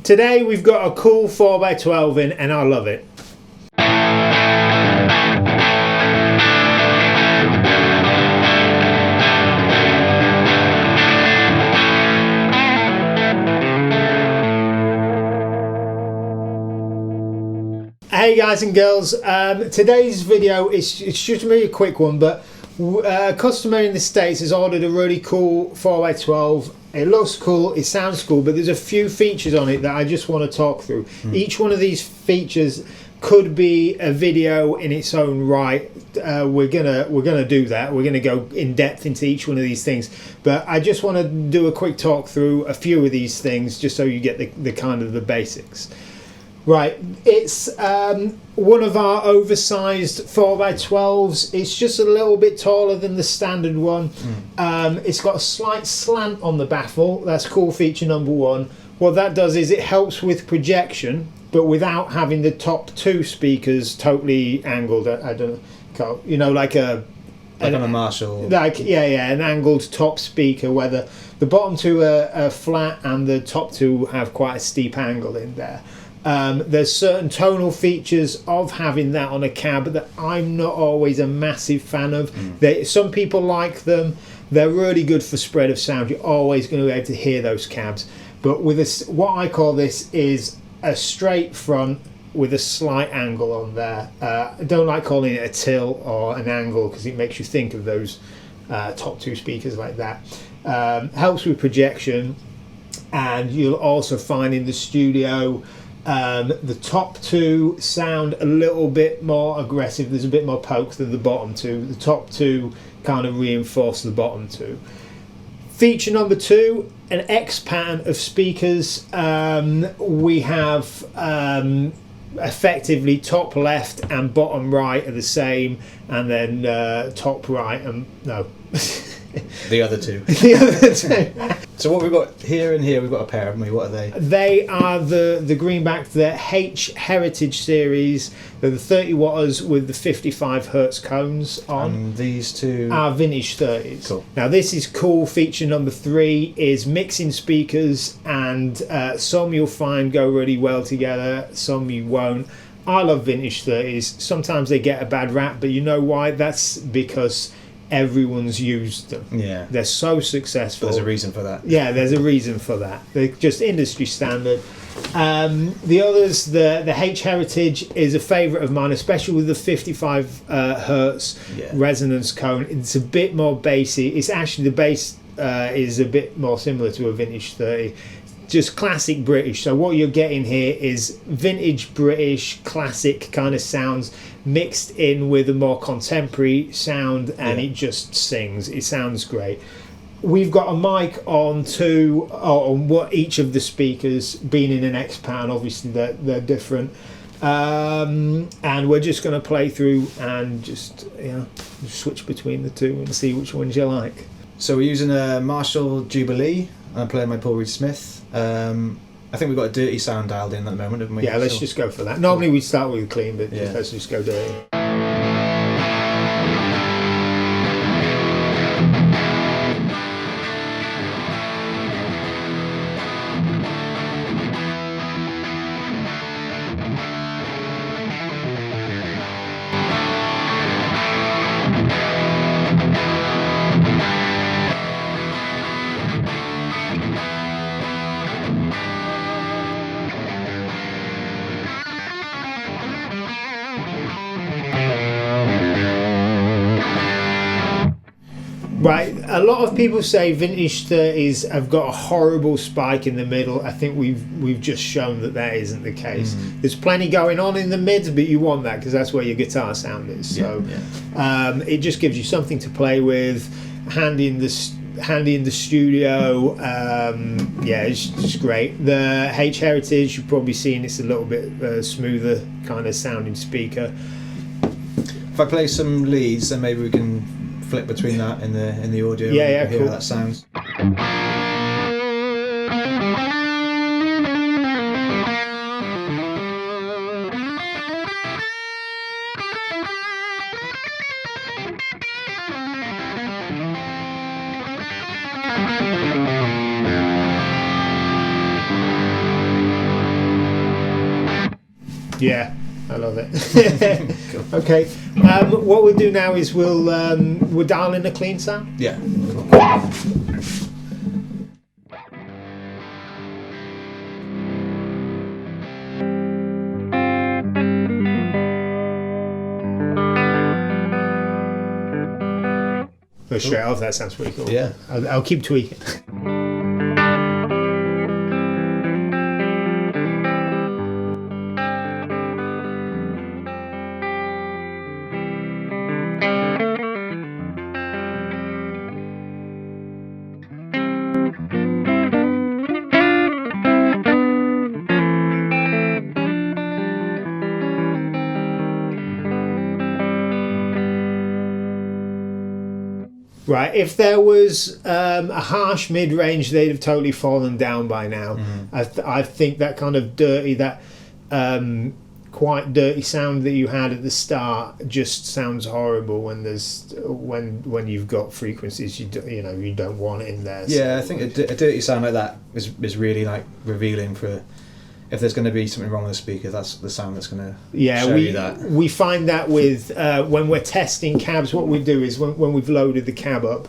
Today we've got a cool 4x12 in and I love it. Hey guys and girls, today's video it's just going to be a quick one, but a customer in the States has ordered a really cool 4x12. It looks cool, it sounds cool, but there's a few features on it that I just want to talk through. Each one of these features could be a video in its own right. We're gonna do that. We're gonna go in depth into each one of these things, but I just want to do a quick talk through a few of these things just so you get the kind of the basics. Right, it's one of our oversized 4x12s. It's just a little bit taller than the standard one. It's got a slight slant on the baffle. That's cool feature number one. What that does is it helps with projection, but without having the top two speakers totally angled. I don't know, you know, like on a Marshall. Like an angled top speaker, where the bottom two are flat and the top two have quite a steep angle in there. There's certain tonal features of having that on a cab that I'm not always a massive fan of. Some people like them. They're really good for spread of sound. You're always going to be able to hear those cabs. But with this, what I call this is a straight front with a slight angle on there. I don't like calling it a tilt or an angle because it makes you think of those top two speakers like that. Helps with projection, and you'll also find in the studio the top two sound a little bit more aggressive. There's a bit more poke than the bottom two. The top two kind of reinforce the bottom two. Feature number two, an X pattern of speakers. We have effectively top left and bottom right are the same, and then top right and no. The other two. The other two. So what we've got here and here, we've got a pair, haven't we? What are they? They are the greenback, the H Heritage series. They're the 30 watters with the 55 hertz cones on. And these two are vintage 30s. Cool. Now this is cool. Feature number three is mixing speakers, and some you'll find go really well together, some you won't. I love vintage 30s. Sometimes they get a bad rap, but you know why? That's because everyone's used them. Yeah, they're so successful. There's a reason for that. Yeah, there's a reason for that. They're just industry standard. The others, the H Heritage is a favourite of mine, especially with the 55 hertz resonance cone. It's a bit more bassy. It's actually, the bass is a bit more similar to a vintage 30. Just classic British. So what you're getting here is vintage British classic kind of sounds mixed in with a more contemporary sound, and it just sings. It sounds great. We've got a mic on what each of the speakers, being in an X pattern, obviously they're different. And we're just going to play through and just switch between the two and see which ones you like. So we're using a Marshall Jubilee. I'm playing my Paul Reed Smith. I think we've got a dirty sound dialed in at the moment, haven't we? Yeah, let's just go for that. Normally we start with clean, but let's just go dirty. Right, a lot of people say vintage 30s have got a horrible spike in the middle. I think we've just shown that isn't the case. There's plenty going on in the mids, but you want that because that's where your guitar sound is. So it just gives you something to play with, handy in the studio. It's just great. The H Heritage, you've probably seen, it's a little bit smoother kind of sounding speaker. If I play some leads, then maybe we can flip between that in the audio. Yeah, hear cool. How that sounds. Yeah, I love it. Cool. Okay, what we'll do now is we'll dial in a clean sound. Yeah. Go straight off. That sounds pretty cool. Yeah. I'll keep tweaking. Right, if there was a harsh mid-range, they'd have totally fallen down by now. I think that kind of dirty, that quite dirty sound that you had at the start just sounds horrible when there's when you've got frequencies you don't want it in there. Yeah, I think a dirty sound like that is really like revealing for. If there's going to be something wrong with the speaker, that's the sound that's going to show you that. We find that with when we're testing cabs, what we do is when we've loaded the cab up,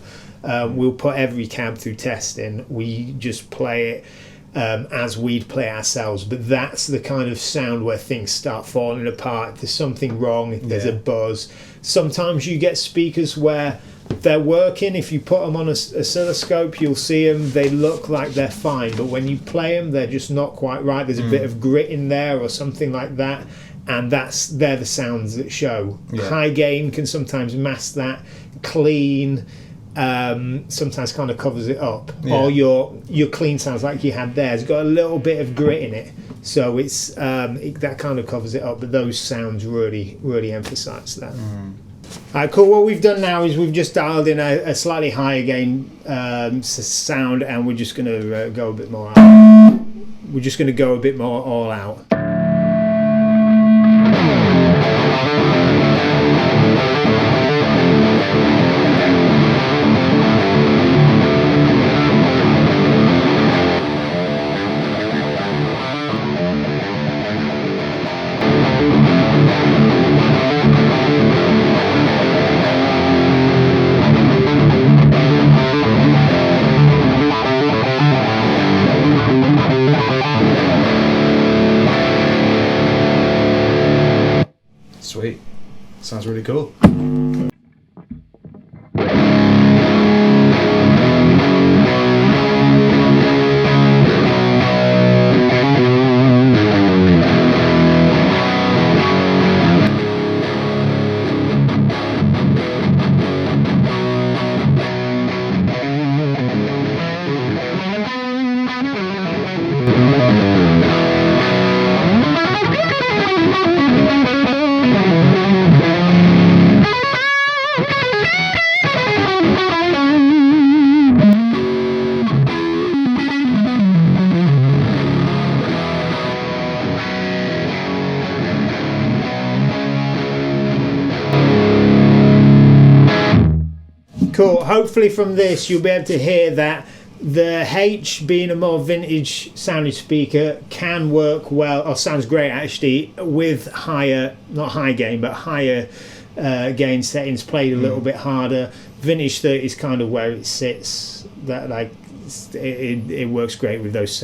we'll put every cab through testing. We just play it as we'd play ourselves, but that's the kind of sound where things start falling apart. If there's something wrong, if there's a buzz. Sometimes you get speakers where they're working. If you put them on a oscilloscope, you'll see them. They look like they're fine, but when you play them, they're just not quite right. There's a bit of grit in there or something like that, and they're the sounds that show. High gain can sometimes mask that. Clean sometimes kind of covers it up. Or your clean sounds like you had there has got a little bit of grit in it, so it's that kind of covers it up. But those sounds really emphasize that. Alright, cool. What we've done now is we've just dialed in a slightly higher gain sound, and we're just going to go a bit more out. We're just going to go a bit more all out. Sweet. Sounds really cool. Cool. Hopefully from this you'll be able to hear that the H, being a more vintage sounding speaker, can work well, or sounds great actually, with higher, not high gain, but higher gain settings, played a little bit harder. Vintage 30 is kind of where it sits. That it works great with those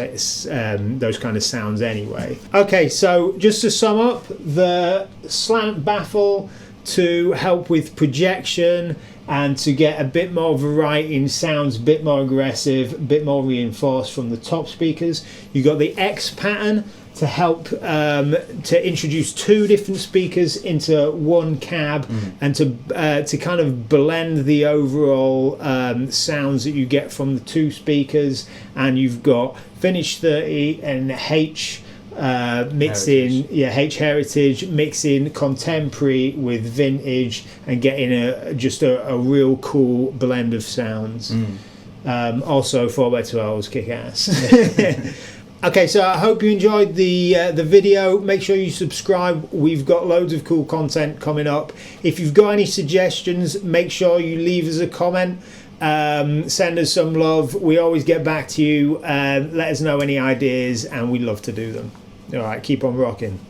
kind of sounds anyway. Okay, so just to sum up, the slant baffle to help with projection and to get a bit more variety in sounds, a bit more aggressive, a bit more reinforced from the top speakers. You got the X pattern to help to introduce two different speakers into one cab and to kind of blend the overall sounds that you get from the two speakers. And you've got Vintage 30 and H mixing H heritage, mixing contemporary with vintage and getting just a real cool blend of sounds. Also 4x12s kick ass. Okay, so I hope you enjoyed the video. Make sure you subscribe. We've got loads of cool content coming up. If you've got any suggestions, make sure you leave us a comment. Send us some love. We always get back to you. Let us know any ideas, and we'd love to do them. All right, keep on rocking.